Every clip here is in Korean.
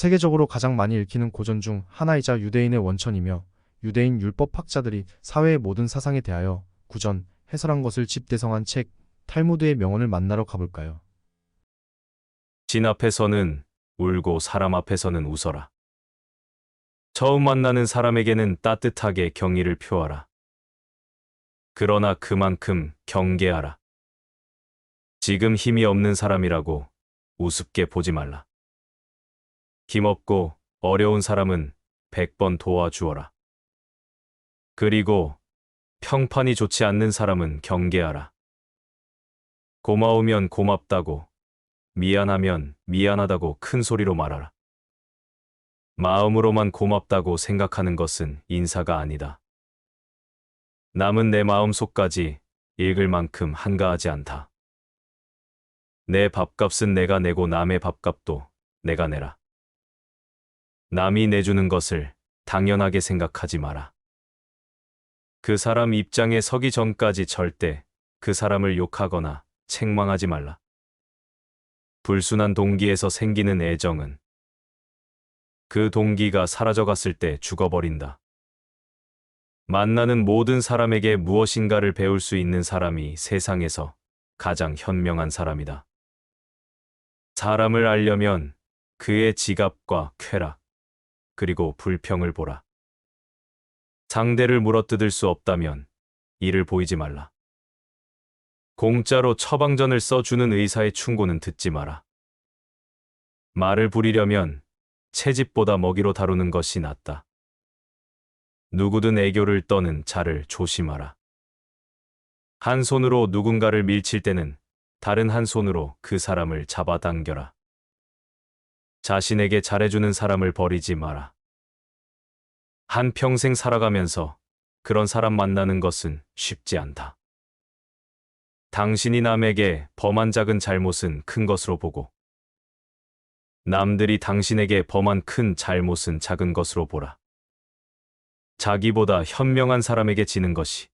세계적으로 가장 많이 읽히는 고전 중 하나이자 유대인의 원천이며 유대인 율법학자들이 사회의 모든 사상에 대하여 구전, 해설한 것을 집대성한 책 탈무드의 명언을 만나러 가볼까요? 진 앞에서는 울고 사람 앞에서는 웃어라. 처음 만나는 사람에게는 따뜻하게 경의를 표하라. 그러나 그만큼 경계하라. 지금 힘이 없는 사람이라고 우습게 보지 말라. 힘없고 어려운 사람은 100번 도와주어라. 그리고 평판이 좋지 않는 사람은 경계하라. 고마우면 고맙다고, 미안하면 미안하다고 큰 소리로 말하라. 마음으로만 고맙다고 생각하는 것은 인사가 아니다. 남은 내 마음속까지 읽을 만큼 한가하지 않다. 내 밥값은 내가 내고 남의 밥값도 내가 내라. 남이 내주는 것을 당연하게 생각하지 마라. 그 사람 입장에 서기 전까지 절대 그 사람을 욕하거나 책망하지 말라. 불순한 동기에서 생기는 애정은 그 동기가 사라져갔을 때 죽어버린다. 만나는 모든 사람에게 무엇인가를 배울 수 있는 사람이 세상에서 가장 현명한 사람이다. 사람을 알려면 그의 지갑과 쾌락, 그리고 불평을 보라. 상대를 물어뜯을 수 없다면 이를 보이지 말라. 공짜로 처방전을 써주는 의사의 충고는 듣지 마라. 말을 부리려면 채집보다 먹이로 다루는 것이 낫다. 누구든 애교를 떠는 자를 조심하라. 한 손으로 누군가를 밀칠 때는 다른 한 손으로 그 사람을 잡아당겨라. 자신에게 잘해주는 사람을 버리지 마라. 한평생 살아가면서 그런 사람 만나는 것은 쉽지 않다. 당신이 남에게 범한 작은 잘못은 큰 것으로 보고 남들이 당신에게 범한 큰 잘못은 작은 것으로 보라. 자기보다 현명한 사람에게 지는 것이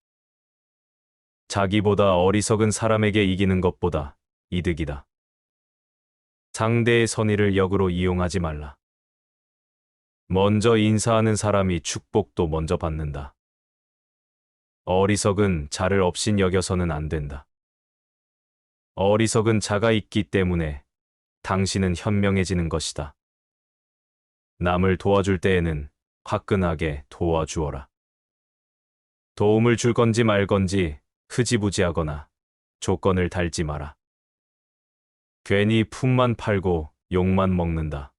자기보다 어리석은 사람에게 이기는 것보다 이득이다. 상대의 선의를 역으로 이용하지 말라. 먼저 인사하는 사람이 축복도 먼저 받는다. 어리석은 자를 업신 여겨서는 안 된다. 어리석은 자가 있기 때문에 당신은 현명해지는 것이다. 남을 도와줄 때에는 화끈하게 도와주어라. 도움을 줄 건지 말 건지 흐지부지하거나 조건을 달지 마라. 괜히 품만 팔고 욕만 먹는다.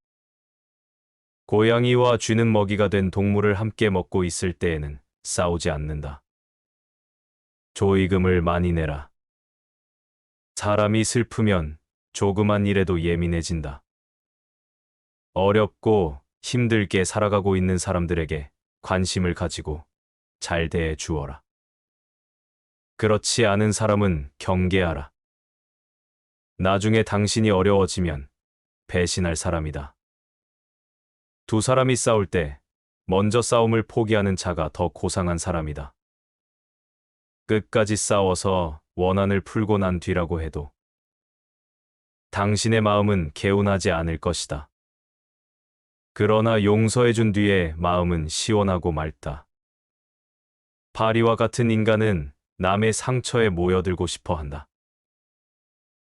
고양이와 쥐는 먹이가 된 동물을 함께 먹고 있을 때에는 싸우지 않는다. 조의금을 많이 내라. 사람이 슬프면 조그만 일에도 예민해진다. 어렵고 힘들게 살아가고 있는 사람들에게 관심을 가지고 잘 대해 주어라. 그렇지 않은 사람은 경계하라. 나중에 당신이 어려워지면 배신할 사람이다. 두 사람이 싸울 때 먼저 싸움을 포기하는 자가 더 고상한 사람이다. 끝까지 싸워서 원한을 풀고 난 뒤라고 해도 당신의 마음은 개운하지 않을 것이다. 그러나 용서해준 뒤에 마음은 시원하고 맑다. 파리와 같은 인간은 남의 상처에 모여들고 싶어 한다.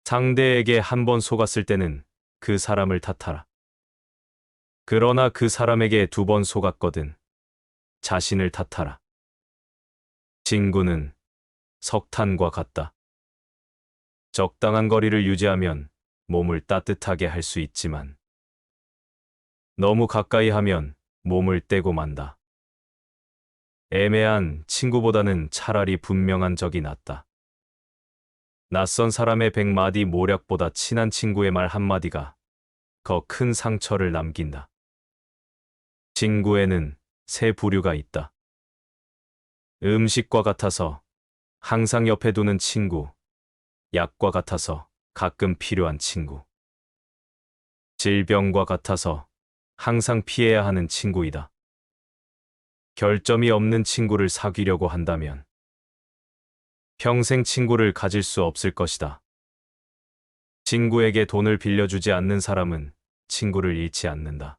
상대에게 한 번 속았을 때는 그 사람을 탓하라. 그러나 그 사람에게 2번 속았거든 자신을 탓하라. 친구는 석탄과 같다. 적당한 거리를 유지하면 몸을 따뜻하게 할 수 있지만 너무 가까이 하면 몸을 떼고 만다. 애매한 친구보다는 차라리 분명한 적이 낫다. 낯선 사람의 100마디 모략보다 친한 친구의 말 한마디가 더 큰 상처를 남긴다. 친구에는 세 부류가 있다. 음식과 같아서 항상 옆에 두는 친구, 약과 같아서 가끔 필요한 친구, 질병과 같아서 항상 피해야 하는 친구이다. 결점이 없는 친구를 사귀려고 한다면 평생 친구를 가질 수 없을 것이다. 친구에게 돈을 빌려주지 않는 사람은 친구를 잃지 않는다.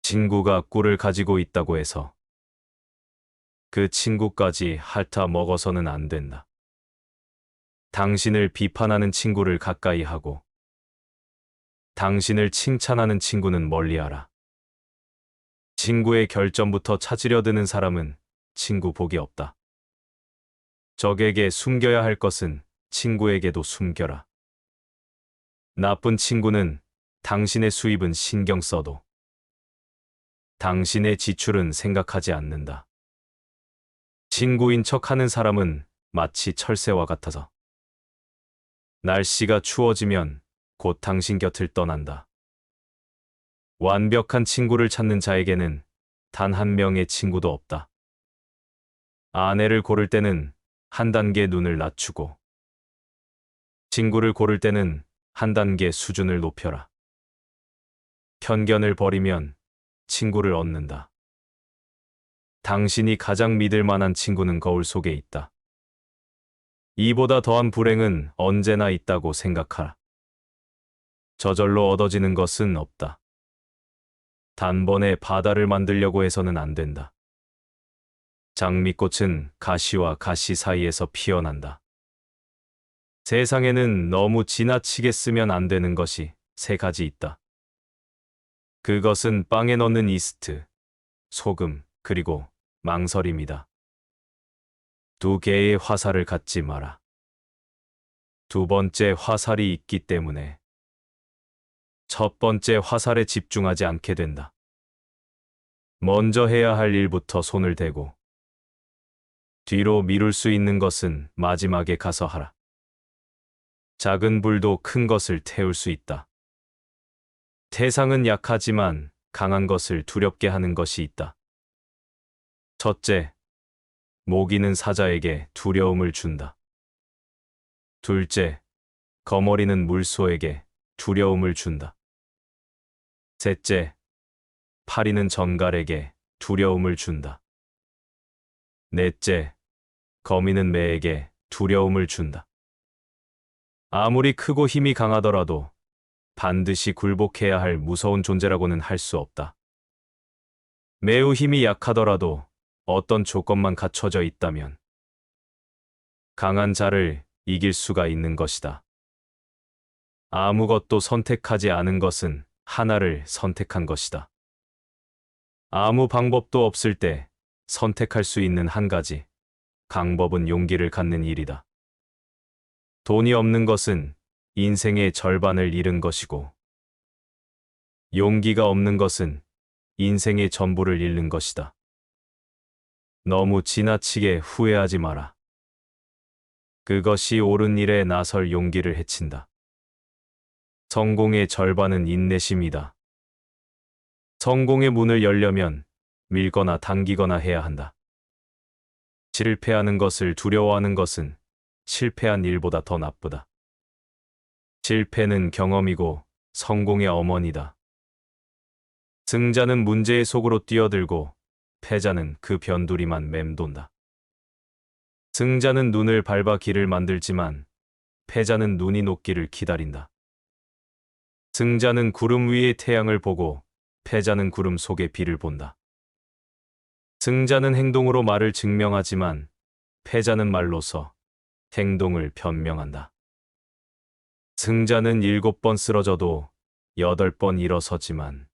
친구가 꿀을 가지고 있다고 해서 그 친구까지 핥아 먹어서는 안 된다. 당신을 비판하는 친구를 가까이 하고 당신을 칭찬하는 친구는 멀리하라. 친구의 결점부터 찾으려 드는 사람은 친구 복이 없다. 적에게 숨겨야 할 것은 친구에게도 숨겨라. 나쁜 친구는 당신의 수입은 신경 써도 당신의 지출은 생각하지 않는다. 친구인 척하는 사람은 마치 철새와 같아서 날씨가 추워지면 곧 당신 곁을 떠난다. 완벽한 친구를 찾는 자에게는 단 한 명의 친구도 없다. 아내를 고를 때는 한 단계 눈을 낮추고 친구를 고를 때는 한 단계 수준을 높여라. 편견을 버리면 친구를 얻는다. 당신이 가장 믿을 만한 친구는 거울 속에 있다. 이보다 더한 불행은 언제나 있다고 생각하라. 저절로 얻어지는 것은 없다. 단번에 바다를 만들려고 해서는 안 된다. 장미꽃은 가시와 가시 사이에서 피어난다. 세상에는 너무 지나치게 쓰면 안 되는 것이 세 가지 있다. 그것은 빵에 넣는 이스트, 소금, 그리고 망설임이다. 두 개의 화살을 갖지 마라. 두 번째 화살이 있기 때문에 첫 번째 화살에 집중하지 않게 된다. 먼저 해야 할 일부터 손을 대고 뒤로 미룰 수 있는 것은 마지막에 가서 하라. 작은 불도 큰 것을 태울 수 있다. 태상은 약하지만 강한 것을 두렵게 하는 것이 있다. 첫째, 모기는 사자에게 두려움을 준다. 둘째, 거머리는 물소에게 두려움을 준다. 셋째, 파리는 전갈에게 두려움을 준다. 넷째, 거미는 매에게 두려움을 준다. 아무리 크고 힘이 강하더라도 반드시 굴복해야 할 무서운 존재라고는 할 수 없다. 매우 힘이 약하더라도 어떤 조건만 갖춰져 있다면 강한 자를 이길 수가 있는 것이다. 아무것도 선택하지 않은 것은 하나를 선택한 것이다. 아무 방법도 없을 때 선택할 수 있는 한 가지 방법은 용기를 갖는 일이다. 돈이 없는 것은 인생의 절반을 잃은 것이고 용기가 없는 것은 인생의 전부를 잃는 것이다. 너무 지나치게 후회하지 마라. 그것이 옳은 일에 나설 용기를 해친다. 성공의 절반은 인내심이다. 성공의 문을 열려면 밀거나 당기거나 해야 한다. 실패하는 것을 두려워하는 것은 실패한 일보다 더 나쁘다. 실패는 경험이고 성공의 어머니다. 승자는 문제의 속으로 뛰어들고 패자는 그 변두리만 맴돈다. 승자는 눈을 밟아 길을 만들지만 패자는 눈이 녹기를 기다린다. 승자는 구름 위의 태양을 보고 패자는 구름 속의 비를 본다. 승자는 행동으로 말을 증명하지만 패자는 말로서 행동을 변명한다. 승자는 7번 쓰러져도 8번 일어서지만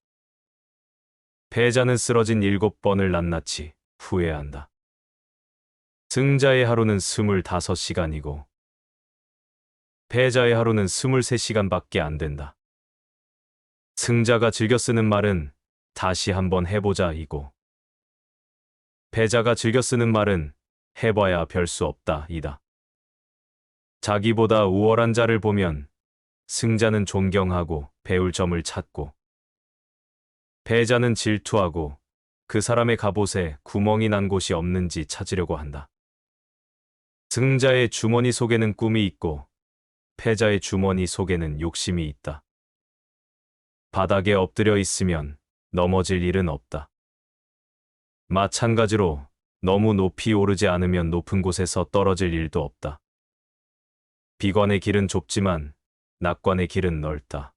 패자는 쓰러진 7번을 낱낱이 후회한다. 승자의 하루는 25시간이고 패자의 하루는 23시간밖에 안 된다. 승자가 즐겨 쓰는 말은 다시 한번 해보자 이고 패자가 즐겨 쓰는 말은 해봐야 별 수 없다 이다. 자기보다 우월한 자를 보면 승자는 존경하고 배울 점을 찾고 패자는 질투하고 그 사람의 갑옷에 구멍이 난 곳이 없는지 찾으려고 한다. 승자의 주머니 속에는 꿈이 있고 패자의 주머니 속에는 욕심이 있다. 바닥에 엎드려 있으면 넘어질 일은 없다. 마찬가지로 너무 높이 오르지 않으면 높은 곳에서 떨어질 일도 없다. 비관의 길은 좁지만 낙관의 길은 넓다.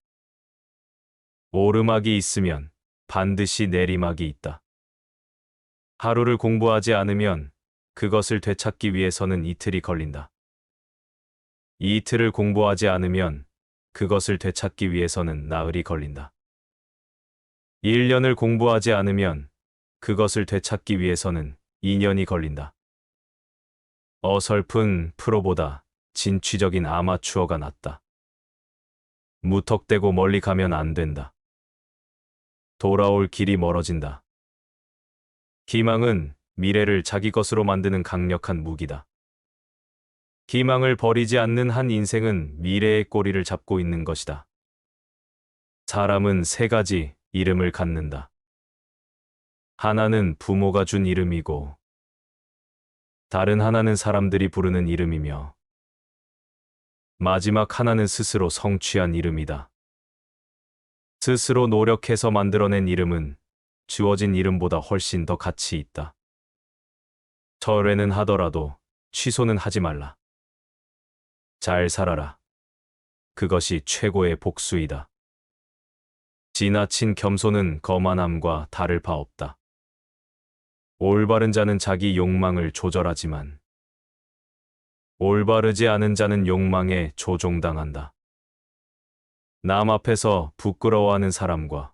오르막이 있으면 반드시 내리막이 있다. 하루를 공부하지 않으면 그것을 되찾기 위해서는 이틀이 걸린다. 이 이틀을 공부하지 않으면 그것을 되찾기 위해서는 나흘이 걸린다. 1년을 공부하지 않으면 그것을 되찾기 위해서는 2년이 걸린다. 어설픈 프로보다 진취적인 아마추어가 낫다. 무턱대고 멀리 가면 안 된다. 돌아올 길이 멀어진다. 희망은 미래를 자기 것으로 만드는 강력한 무기다. 희망을 버리지 않는 한 인생은 미래의 꼬리를 잡고 있는 것이다. 사람은 세 가지 이름을 갖는다. 하나는 부모가 준 이름이고, 다른 하나는 사람들이 부르는 이름이며, 마지막 하나는 스스로 성취한 이름이다. 스스로 노력해서 만들어낸 이름은 주어진 이름보다 훨씬 더 가치 있다. 철회는 하더라도 취소는 하지 말라. 잘 살아라. 그것이 최고의 복수이다. 지나친 겸손은 거만함과 다를 바 없다. 올바른 자는 자기 욕망을 조절하지만 올바르지 않은 자는 욕망에 조종당한다. 남 앞에서 부끄러워하는 사람과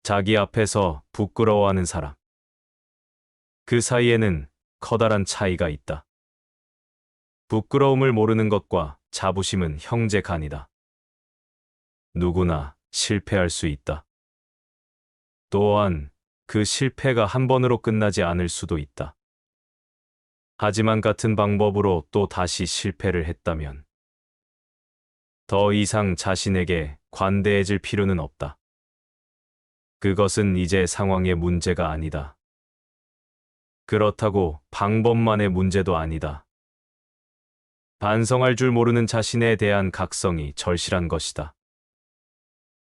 자기 앞에서 부끄러워하는 사람. 그 사이에는 커다란 차이가 있다. 부끄러움을 모르는 것과 자부심은 형제 간이다. 누구나 실패할 수 있다. 또한 그 실패가 한 번으로 끝나지 않을 수도 있다. 하지만 같은 방법으로 또 다시 실패를 했다면 더 이상 자신에게 관대해질 필요는 없다. 그것은 이제 상황의 문제가 아니다. 그렇다고 방법만의 문제도 아니다. 반성할 줄 모르는 자신에 대한 각성이 절실한 것이다.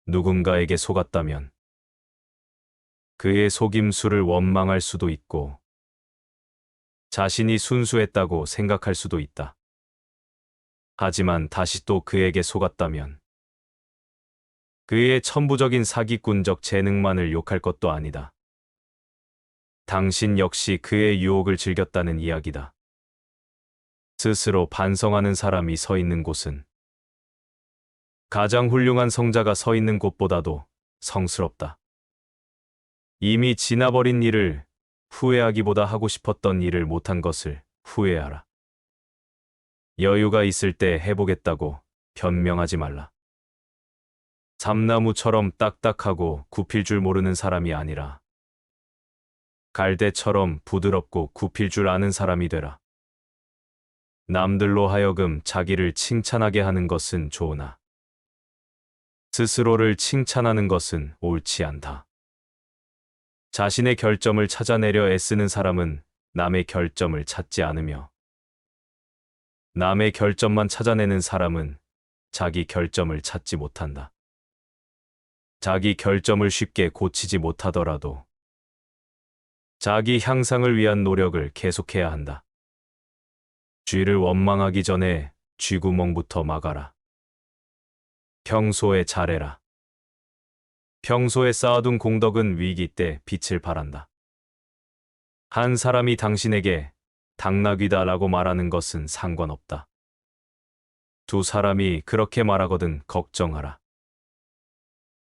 누군가에게 속았다면 그의 속임수를 원망할 수도 있고 자신이 순수했다고 생각할 수도 있다. 하지만 다시 또 그에게 속았다면 그의 천부적인 사기꾼적 재능만을 욕할 것도 아니다. 당신 역시 그의 유혹을 즐겼다는 이야기다. 스스로 반성하는 사람이 서 있는 곳은 가장 훌륭한 성자가 서 있는 곳보다도 성스럽다. 이미 지나버린 일을 후회하기보다 하고 싶었던 일을 못한 것을 후회하라. 여유가 있을 때 해보겠다고 변명하지 말라. 삼나무처럼 딱딱하고 굽힐 줄 모르는 사람이 아니라 갈대처럼 부드럽고 굽힐 줄 아는 사람이 되라. 남들로 하여금 자기를 칭찬하게 하는 것은 좋으나 스스로를 칭찬하는 것은 옳지 않다. 자신의 결점을 찾아내려 애쓰는 사람은 남의 결점을 찾지 않으며 남의 결점만 찾아내는 사람은 자기 결점을 찾지 못한다. 자기 결점을 쉽게 고치지 못하더라도 자기 향상을 위한 노력을 계속해야 한다. 쥐를 원망하기 전에 쥐구멍부터 막아라. 평소에 잘해라. 평소에 쌓아둔 공덕은 위기 때 빛을 발한다. 한 사람이 당신에게 당나귀다라고 말하는 것은 상관없다. 두 사람이 그렇게 말하거든 걱정하라.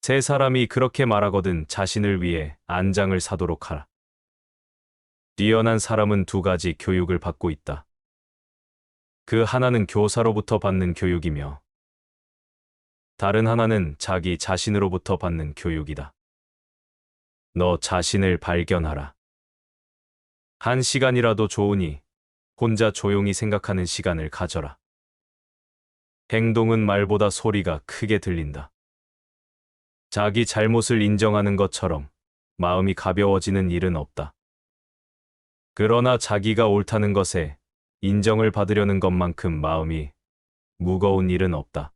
세 사람이 그렇게 말하거든 자신을 위해 안장을 사도록 하라. 뛰어난 사람은 두 가지 교육을 받고 있다. 그 하나는 교사로부터 받는 교육이며 다른 하나는 자기 자신으로부터 받는 교육이다. 너 자신을 발견하라. 한 시간이라도 좋으니 혼자 조용히 생각하는 시간을 가져라. 행동은 말보다 소리가 크게 들린다. 자기 잘못을 인정하는 것처럼 마음이 가벼워지는 일은 없다. 그러나 자기가 옳다는 것에 인정을 받으려는 것만큼 마음이 무거운 일은 없다.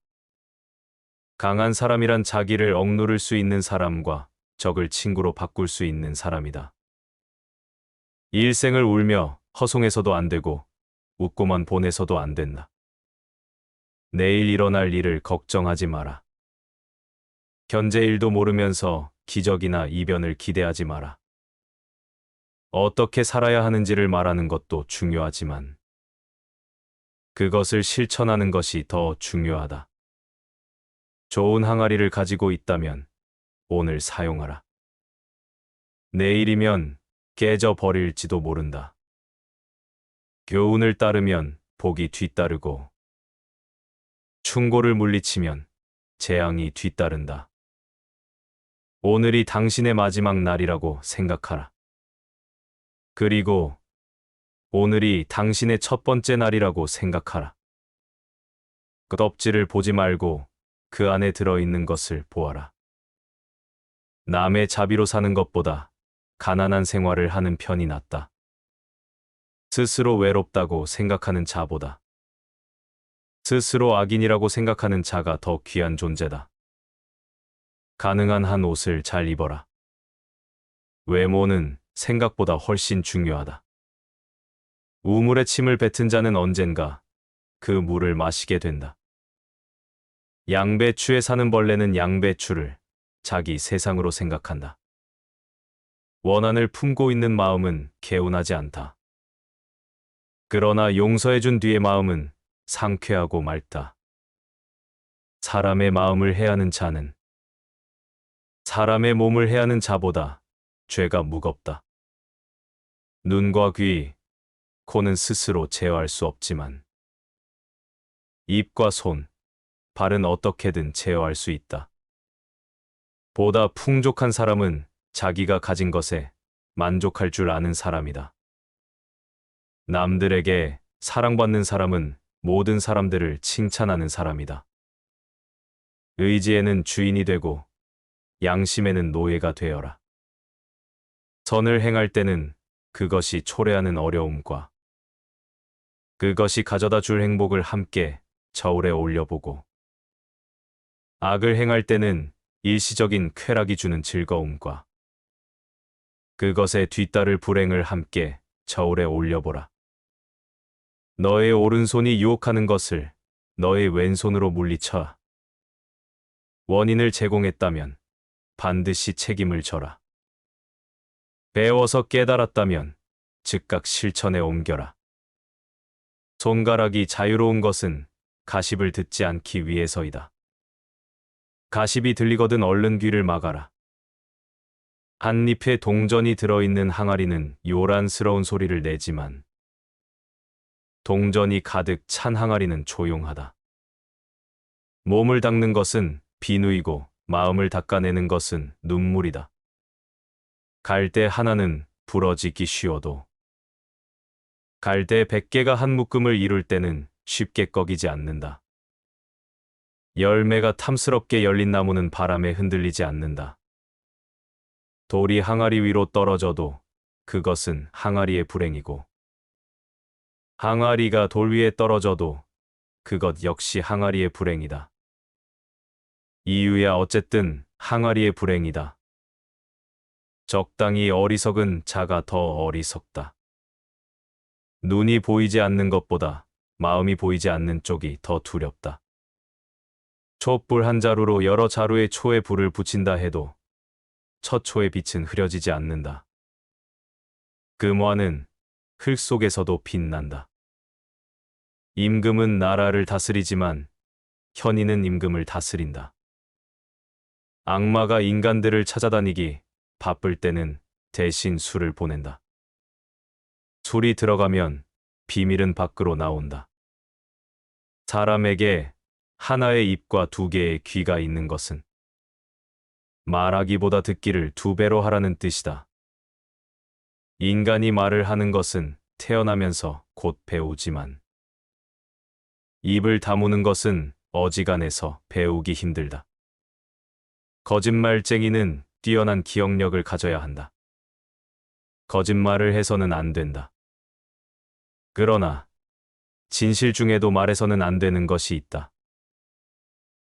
강한 사람이란 자기를 억누를 수 있는 사람과 적을 친구로 바꿀 수 있는 사람이다. 일생을 울며 허송해서도 안 되고 웃고만 보내서도 안 된다. 내일 일어날 일을 걱정하지 마라. 현재 일도 모르면서 기적이나 이변을 기대하지 마라. 어떻게 살아야 하는지를 말하는 것도 중요하지만 그것을 실천하는 것이 더 중요하다. 좋은 항아리를 가지고 있다면 오늘 사용하라. 내일이면 깨져 버릴지도 모른다. 교훈을 따르면 복이 뒤따르고 충고를 물리치면 재앙이 뒤따른다. 오늘이 당신의 마지막 날이라고 생각하라. 그리고 오늘이 당신의 첫 번째 날이라고 생각하라. 껍질을 보지 말고 그 안에 들어있는 것을 보아라. 남의 자비로 사는 것보다 가난한 생활을 하는 편이 낫다. 스스로 외롭다고 생각하는 자보다 스스로 악인이라고 생각하는 자가 더 귀한 존재다. 가능한 한 옷을 잘 입어라. 외모는 생각보다 훨씬 중요하다. 우물에 침을 뱉은 자는 언젠가 그 물을 마시게 된다. 양배추에 사는 벌레는 양배추를 자기 세상으로 생각한다. 원한을 품고 있는 마음은 개운하지 않다. 그러나 용서해준 뒤의 마음은 상쾌하고 맑다. 사람의 마음을 해하는 자는 사람의 몸을 해하는 자보다 죄가 무겁다. 눈과 귀, 코는 스스로 제어할 수 없지만 입과 손, 발은 어떻게든 제어할 수 있다. 보다 풍족한 사람은 자기가 가진 것에 만족할 줄 아는 사람이다. 남들에게 사랑받는 사람은 모든 사람들을 칭찬하는 사람이다. 의지에는 주인이 되고 양심에는 노예가 되어라. 선을 행할 때는 그것이 초래하는 어려움과 그것이 가져다 줄 행복을 함께 저울에 올려보고 악을 행할 때는 일시적인 쾌락이 주는 즐거움과 그것에 뒤따를 불행을 함께 저울에 올려보라. 너의 오른손이 유혹하는 것을 너의 왼손으로 물리쳐라. 원인을 제공했다면 반드시 책임을 져라. 배워서 깨달았다면 즉각 실천에 옮겨라. 손가락이 자유로운 것은 가십을 듣지 않기 위해서이다. 가십이 들리거든 얼른 귀를 막아라. 한 잎에 동전이 들어있는 항아리는 요란스러운 소리를 내지만 동전이 가득 찬 항아리는 조용하다. 몸을 닦는 것은 비누이고 마음을 닦아내는 것은 눈물이다. 갈대 하나는 부러지기 쉬워도 갈대 100개가 한 묶음을 이룰 때는 쉽게 꺾이지 않는다. 열매가 탐스럽게 열린 나무는 바람에 흔들리지 않는다. 돌이 항아리 위로 떨어져도 그것은 항아리의 불행이고 항아리가 돌 위에 떨어져도 그것 역시 항아리의 불행이다. 이유야 어쨌든 항아리의 불행이다. 적당히 어리석은 자가 더 어리석다. 눈이 보이지 않는 것보다 마음이 보이지 않는 쪽이 더 두렵다. 촛불 한 자루로 여러 자루의 초에 불을 붙인다 해도 첫 초의 빛은 흐려지지 않는다. 금화는 흙 속에서도 빛난다. 임금은 나라를 다스리지만 현인은 임금을 다스린다. 악마가 인간들을 찾아다니기 바쁠 때는 대신 술을 보낸다. 술이 들어가면 비밀은 밖으로 나온다. 사람에게 하나의 입과 2개의 귀가 있는 것은 말하기보다 듣기를 2배로 하라는 뜻이다. 인간이 말을 하는 것은 태어나면서 곧 배우지만 입을 다무는 것은 어지간해서 배우기 힘들다. 거짓말쟁이는 뛰어난 기억력을 가져야 한다. 거짓말을 해서는 안 된다. 그러나 진실 중에도 말해서는 안 되는 것이 있다.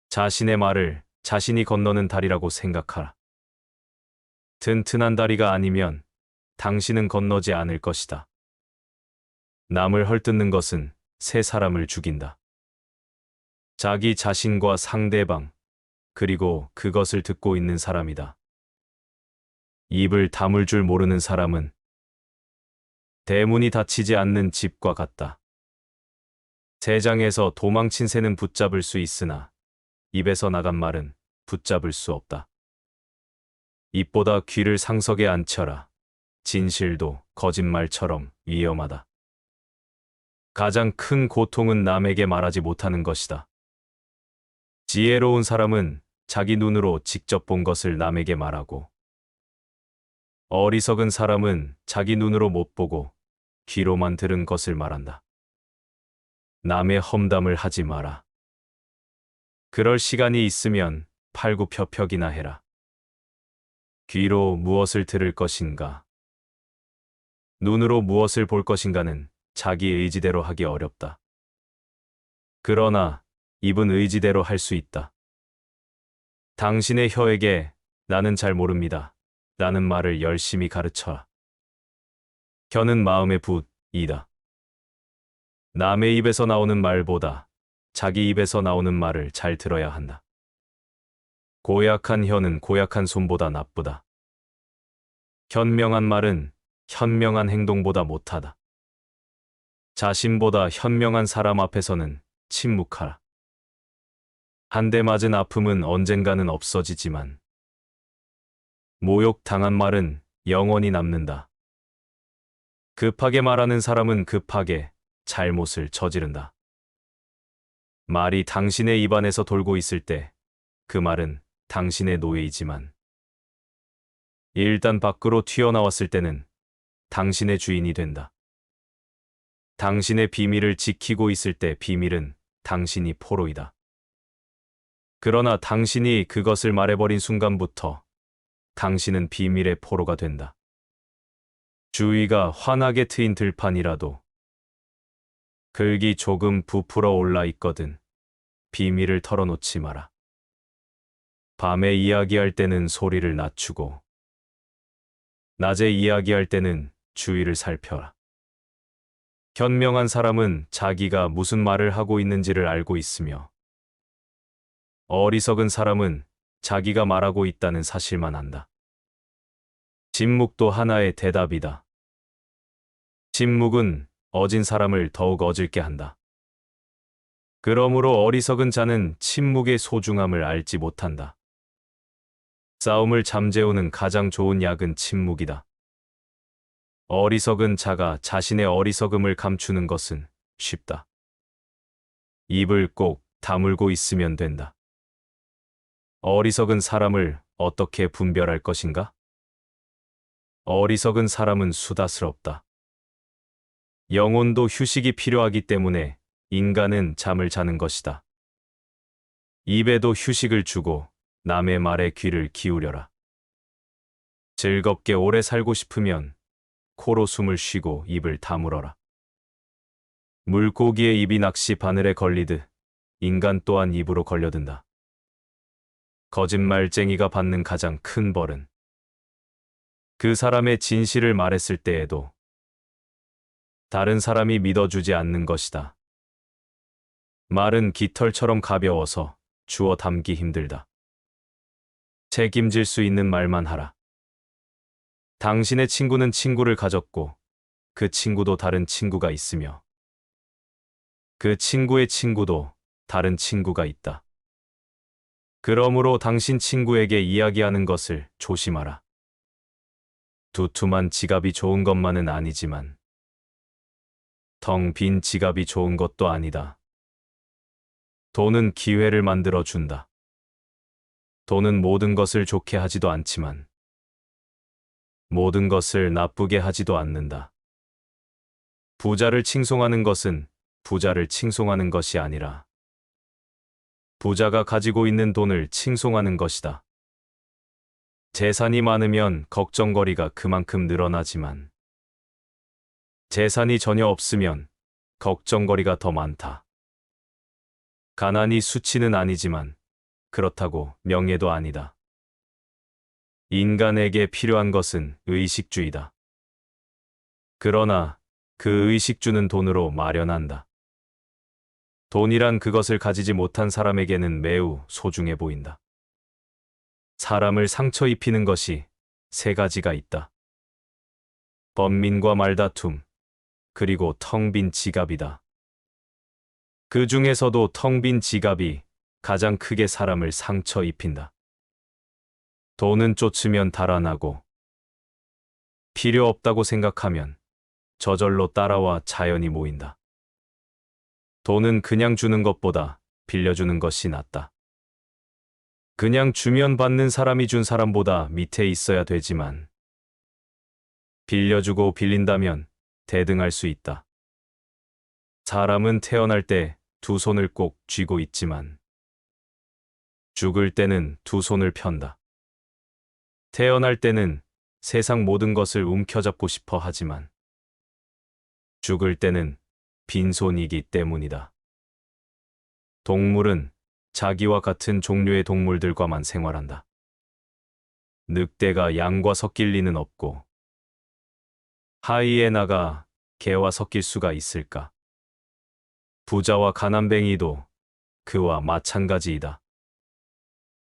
자신의 말을 자신이 건너는 다리라고 생각하라. 튼튼한 다리가 아니면 당신은 건너지 않을 것이다. 남을 헐뜯는 것은 새 사람을 죽인다. 자기 자신과 상대방, 그리고 그것을 듣고 있는 사람이다. 입을 다물 줄 모르는 사람은 대문이 닫히지 않는 집과 같다. 세장에서 도망친 새는 붙잡을 수 있으나 입에서 나간 말은 붙잡을 수 없다. 입보다 귀를 상석에 앉혀라. 진실도 거짓말처럼 위험하다. 가장 큰 고통은 남에게 말하지 못하는 것이다. 지혜로운 사람은 자기 눈으로 직접 본 것을 남에게 말하고, 어리석은 사람은 자기 눈으로 못 보고 귀로만 들은 것을 말한다. 남의 험담을 하지 마라. 그럴 시간이 있으면 팔굽혀펴기나 해라. 귀로 무엇을 들을 것인가, 눈으로 무엇을 볼 것인가는 자기 의지대로 하기 어렵다. 그러나 입은 의지대로 할 수 있다. 당신의 혀에게 나는 잘 모릅니다 라는 말을 열심히 가르쳐라. 혀는 마음의 붓이다. 남의 입에서 나오는 말보다 자기 입에서 나오는 말을 잘 들어야 한다. 고약한 혀는 고약한 손보다 나쁘다. 현명한 말은 현명한 행동보다 못하다. 자신보다 현명한 사람 앞에서는 침묵하라. 한 대 맞은 아픔은 언젠가는 없어지지만 모욕당한 말은 영원히 남는다. 급하게 말하는 사람은 급하게 잘못을 저지른다. 말이 당신의 입안에서 돌고 있을 때 그 말은 당신의 노예이지만 일단 밖으로 튀어나왔을 때는 당신의 주인이 된다. 당신의 비밀을 지키고 있을 때 비밀은 당신이 포로이다. 그러나 당신이 그것을 말해버린 순간부터 당신은 비밀의 포로가 된다. 주위가 환하게 트인 들판이라도 글기 조금 부풀어 올라 있거든 비밀을 털어놓지 마라. 밤에 이야기할 때는 소리를 낮추고 낮에 이야기할 때는 주위를 살펴라. 현명한 사람은 자기가 무슨 말을 하고 있는지를 알고 있으며 어리석은 사람은 자기가 말하고 있다는 사실만 안다. 침묵도 하나의 대답이다. 침묵은 어진 사람을 더욱 어질게 한다. 그러므로 어리석은 자는 침묵의 소중함을 알지 못한다. 싸움을 잠재우는 가장 좋은 약은 침묵이다. 어리석은 자가 자신의 어리석음을 감추는 것은 쉽다. 입을 꼭 다물고 있으면 된다. 어리석은 사람을 어떻게 분별할 것인가? 어리석은 사람은 수다스럽다. 영혼도 휴식이 필요하기 때문에 인간은 잠을 자는 것이다. 입에도 휴식을 주고 남의 말에 귀를 기울여라. 즐겁게 오래 살고 싶으면 코로 숨을 쉬고 입을 다물어라. 물고기의 입이 낚시 바늘에 걸리듯 인간 또한 입으로 걸려든다. 거짓말쟁이가 받는 가장 큰 벌은 그 사람의 진실을 말했을 때에도 다른 사람이 믿어주지 않는 것이다. 말은 깃털처럼 가벼워서 주워 담기 힘들다. 책임질 수 있는 말만 하라. 당신의 친구는 친구를 가졌고 그 친구도 다른 친구가 있으며 그 친구의 친구도 다른 친구가 있다. 그러므로 당신 친구에게 이야기하는 것을 조심하라. 두툼한 지갑이 좋은 것만은 아니지만 텅 빈 지갑이 좋은 것도 아니다. 돈은 기회를 만들어 준다. 돈은 모든 것을 좋게 하지도 않지만 모든 것을 나쁘게 하지도 않는다. 부자를 칭송하는 것은 부자를 칭송하는 것이 아니라 부자가 가지고 있는 돈을 칭송하는 것이다. 재산이 많으면 걱정거리가 그만큼 늘어나지만 재산이 전혀 없으면 걱정거리가 더 많다. 가난이 수치는 아니지만 그렇다고 명예도 아니다. 인간에게 필요한 것은 의식주이다. 그러나 그 의식주는 돈으로 마련한다. 돈이란 그것을 가지지 못한 사람에게는 매우 소중해 보인다. 사람을 상처 입히는 것이 세 가지가 있다. 번민과 말다툼, 그리고 텅 빈 지갑이다. 그 중에서도 텅 빈 지갑이 가장 크게 사람을 상처 입힌다. 돈은 쫓으면 달아나고, 필요 없다고 생각하면 저절로 따라와 자연이 모인다. 돈은 그냥 주는 것보다 빌려주는 것이 낫다. 그냥 주면 받는 사람이 준 사람보다 밑에 있어야 되지만, 빌려주고 빌린다면 대등할 수 있다. 사람은 태어날 때 두 손을 꼭 쥐고 있지만, 죽을 때는 두 손을 편다. 태어날 때는 세상 모든 것을 움켜잡고 싶어 하지만, 죽을 때는 빈손이기 때문이다. 동물은 자기와 같은 종류의 동물들과만 생활한다. 늑대가 양과 섞일 리는 없고, 하이에나가 개와 섞일 수가 있을까? 부자와 가난뱅이도 그와 마찬가지이다.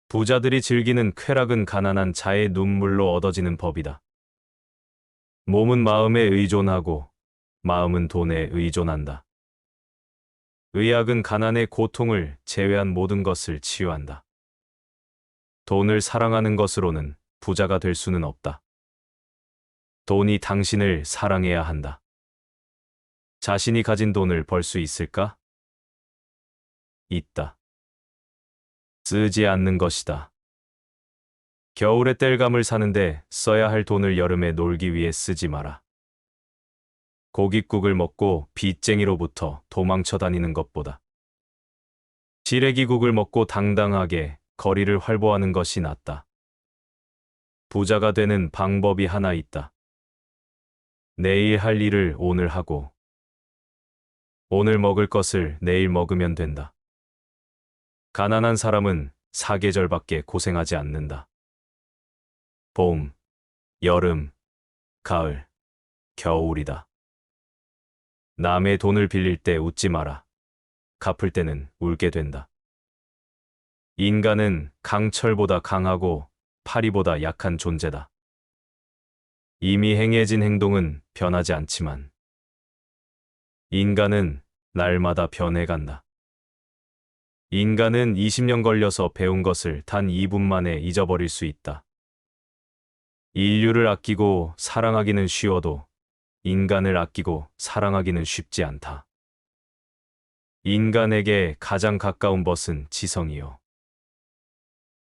부자들이 즐기는 쾌락은 가난한 자의 눈물로 얻어지는 법이다. 몸은 마음에 의존하고 마음은 돈에 의존한다. 의학은 가난의 고통을 제외한 모든 것을 치유한다. 돈을 사랑하는 것으로는 부자가 될 수는 없다. 돈이 당신을 사랑해야 한다. 자신이 가진 돈을 벌 수 있을까? 있다. 쓰지 않는 것이다. 겨울에 땔감을 사는데 써야 할 돈을 여름에 놀기 위해 쓰지 마라. 고깃국을 먹고 빚쟁이로부터 도망쳐 다니는 것보다 시래기국을 먹고 당당하게 거리를 활보하는 것이 낫다. 부자가 되는 방법이 하나 있다. 내일 할 일을 오늘 하고 오늘 먹을 것을 내일 먹으면 된다. 가난한 사람은 사계절밖에 고생하지 않는다. 봄, 여름, 가을, 겨울이다. 남의 돈을 빌릴 때 웃지 마라. 갚을 때는 울게 된다. 인간은 강철보다 강하고 파리보다 약한 존재다. 이미 행해진 행동은 변하지 않지만 인간은 날마다 변해간다. 인간은 20년 걸려서 배운 것을 단 2분 만에 잊어버릴 수 있다. 인류를 아끼고 사랑하기는 쉬워도 인간을 아끼고 사랑하기는 쉽지 않다. 인간에게 가장 가까운 벗은 지성이요.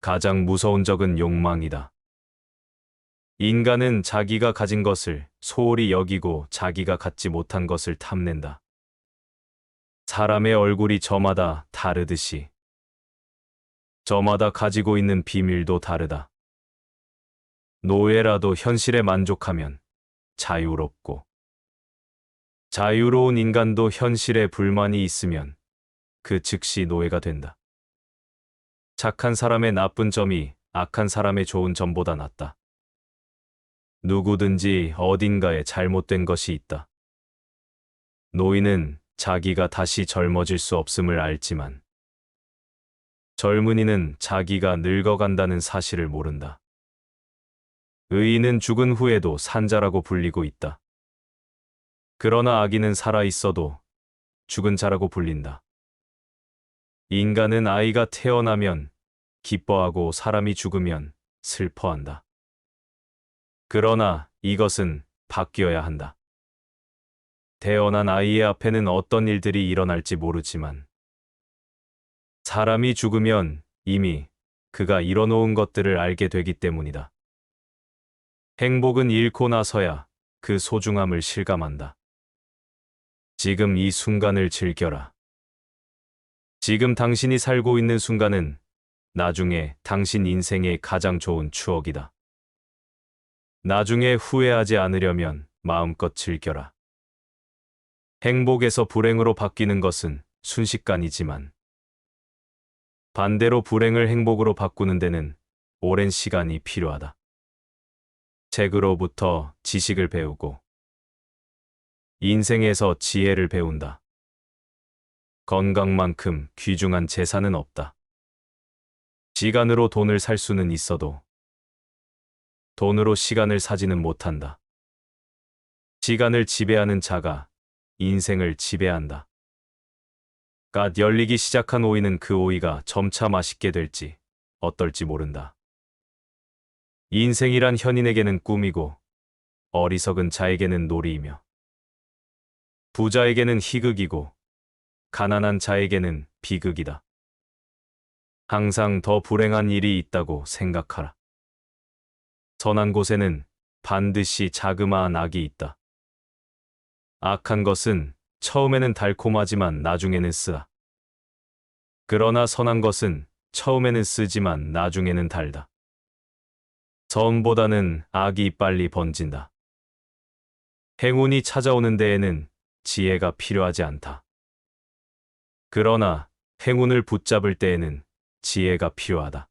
가장 무서운 적은 욕망이다. 인간은 자기가 가진 것을 소홀히 여기고 자기가 갖지 못한 것을 탐낸다. 사람의 얼굴이 저마다 다르듯이 저마다 가지고 있는 비밀도 다르다. 노예라도 현실에 만족하면 자유롭고 자유로운 인간도 현실에 불만이 있으면 그 즉시 노예가 된다. 착한 사람의 나쁜 점이 악한 사람의 좋은 점보다 낫다. 누구든지 어딘가에 잘못된 것이 있다. 노인은 자기가 다시 젊어질 수 없음을 알지만 젊은이는 자기가 늙어간다는 사실을 모른다. 의인은 죽은 후에도 산자라고 불리고 있다. 그러나 악인은 살아 있어도 죽은 자라고 불린다. 인간은 아이가 태어나면 기뻐하고 사람이 죽으면 슬퍼한다. 그러나 이것은 바뀌어야 한다. 태어난 아이의 앞에는 어떤 일들이 일어날지 모르지만 사람이 죽으면 이미 그가 이뤄놓은 것들을 알게 되기 때문이다. 행복은 잃고 나서야 그 소중함을 실감한다. 지금 이 순간을 즐겨라. 지금 당신이 살고 있는 순간은 나중에 당신 인생의 가장 좋은 추억이다. 나중에 후회하지 않으려면 마음껏 즐겨라. 행복에서 불행으로 바뀌는 것은 순식간이지만 반대로 불행을 행복으로 바꾸는 데는 오랜 시간이 필요하다. 책으로부터 지식을 배우고 인생에서 지혜를 배운다. 건강만큼 귀중한 재산은 없다. 시간으로 돈을 살 수는 있어도 돈으로 시간을 사지는 못한다. 시간을 지배하는 자가 인생을 지배한다. 갓 열리기 시작한 오이는 그 오이가 점차 맛있게 될지 어떨지 모른다. 인생이란 현인에게는 꿈이고 어리석은 자에게는 놀이이며 부자에게는 희극이고 가난한 자에게는 비극이다. 항상 더 불행한 일이 있다고 생각하라. 선한 곳에는 반드시 자그마한 악이 있다. 악한 것은 처음에는 달콤하지만 나중에는 쓰다. 그러나 선한 것은 처음에는 쓰지만 나중에는 달다. 선보다는 악이 빨리 번진다. 행운이 찾아오는 데에는 지혜가 필요하지 않다. 그러나 행운을 붙잡을 때에는 지혜가 필요하다.